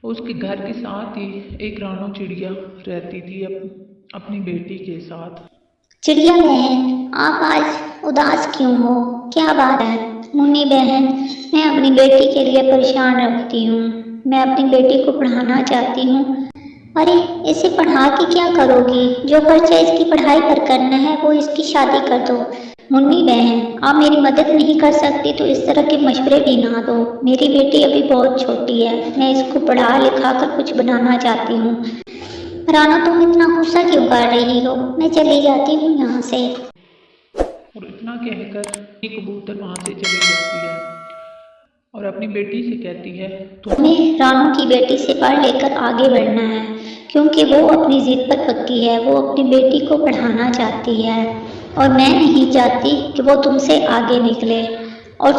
उसके घर के साथ ही एक रानो चिड़िया रहती थी अपनी बेटी के साथ। चिड़िया बहन, आप आज उदास क्यों हो? क्या बात है? मुन्नी बहन, मैं अपनी बेटी के लिए परेशान रहती हूँ। मैं अपनी बेटी को पढ़ाना चाहती हूँ। अरे, इसे पढ़ा के क्या करोगी? जो खर्चा इसकी पढ़ाई पर करना है वो इसकी शादी कर दो। मुन्नी बहन, आप मेरी मदद नहीं कर सकती तो इस तरह के मशवरे भी ना दो। मेरी बेटी अभी बहुत छोटी है, मैं इसको पढ़ा लिखा कर कुछ बनाना चाहती हूँ। रानो, तुम इतना गुस्सा क्यों कर रही हो? मैं चली जाती हूँ यहाँ से। और इतना कहकर एक कबूतर वहाँ से चली जाती है और अपनी बेटी से कहती है, तुम्हें रानो की बेटी से पढ़ लेकर आगे बढ़ना है, क्योंकि वो अपनी जिद पर पक्की है। वो अपनी बेटी को पढ़ाना चाहती है और मैं नहीं चाहती कि वो तुमसे आगे निकले और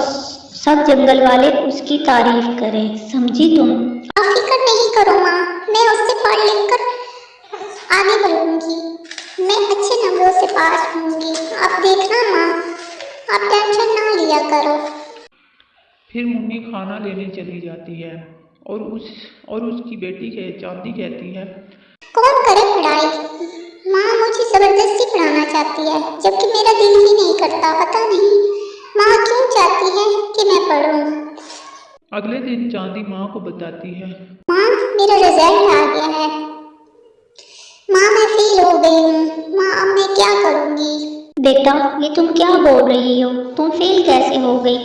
सब जंगल वाले उसकी तारीफ करें। समझी तुम? आप फिक्र नहीं करो माँ, मैं उससे पढ़ लिख कर आगे बढ़ूंगी। मैं अच्छे नंबरों से पास होंगी। आप देखना माँ, आप टेंशन ना लिया करो। फिर मुन्नी खाना लेने चली जाती है और उसकी बेटी चांदी कहती है, कौन करे पढ़ाई? माँ मुझे जबरदस्ती पढ़ाना चाहती है, जबकि मेरा दिल ही नहीं करता। पता नहीं माँ क्यों चाहती है कि मैं पढ़ूं। अगले दिन चांदी माँ को बताती है, माँ मेरा रिजल्ट आ गया है। माँ मैं फेल हो गई हूँ। माँ अब मैं क्या करूँगी? बेटा, ये तुम क्या बोल रही हो? तुम फेल कैसे हो गई?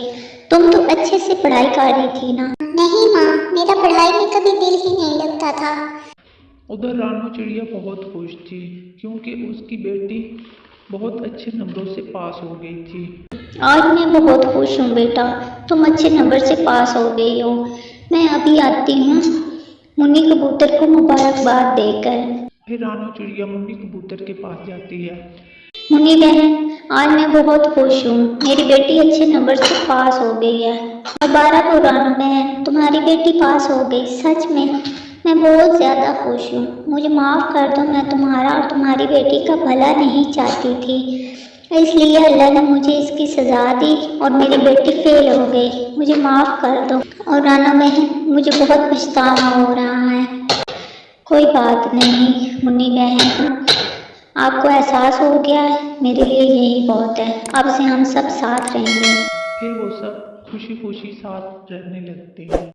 तुम तो अच्छे से पढ़ाई कर रही थी ना। नहीं माँ, मेरा पढ़ाई में कभी दिल ही नहीं लगता था। उधर रानो चिड़िया बहुत खुश थी क्योंकि उसकी बेटी बहुत अच्छे नंबरों से पास हो गई थी। आज मैं बहुत खुश हूँ बेटा, तुम अच्छे नंबर से पास हो गई हो। मैं अभी आती हूँ मुन्नी कबूतर को मुबारकबाद देकर। फिर रानो चिड़िया मुन्नी कबूतर के पास जाती है। मुन्नी बहन, आज मैं बहुत खुश हूँ, मेरी बेटी अच्छे नंबर से पास हो गई है। मुबारक हो रानो बहन, तुम्हारी बेटी पास हो गई। सच में मैं बहुत ज़्यादा खुश हूँ। मुझे माफ़ कर दो, मैं तुम्हारा और तुम्हारी बेटी का भला नहीं चाहती थी, इसलिए अल्लाह ने मुझे इसकी सज़ा दी और मेरी बेटी फेल हो गई। मुझे माफ़ कर दो। और रानो बहन, मुझे बहुत पछतावा हो रहा है। कोई बात नहीं मुन्नी बहन, आपको एहसास हो गया है, मेरे लिए यही बहुत है। अब से हम सब साथ रहेंगे। फिर वो सब खुशी खुशी साथ रहने लगते हैं।